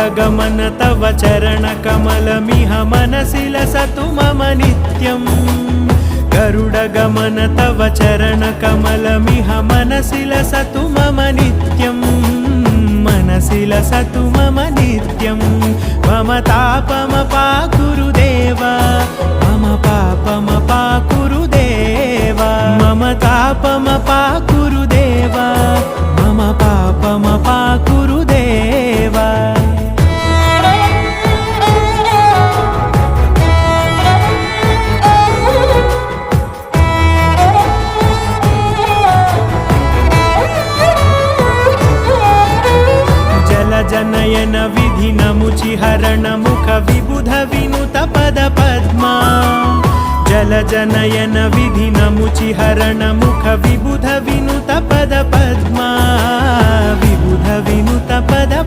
गरुडगमन तव चरणकमलमिह मनसि लसतु मम नित्यम् गरुडगमन तव चरणकमलमिह मनसि लसतु मम नित्यम् मनसि लसतु मम नित्यम् मम तापमपाकुरुदेव मम पापमपाकुरुदेव मम तापमपाकुरुदेव मम पापमपाकुरुदेव जनयन विधिनमुचिहरण मुख विबुध विनुत पद पद्मा जल जनयन विधिनमुचिहरण मुख विबुध विनुत पद पद्मा विबुध विनुत पद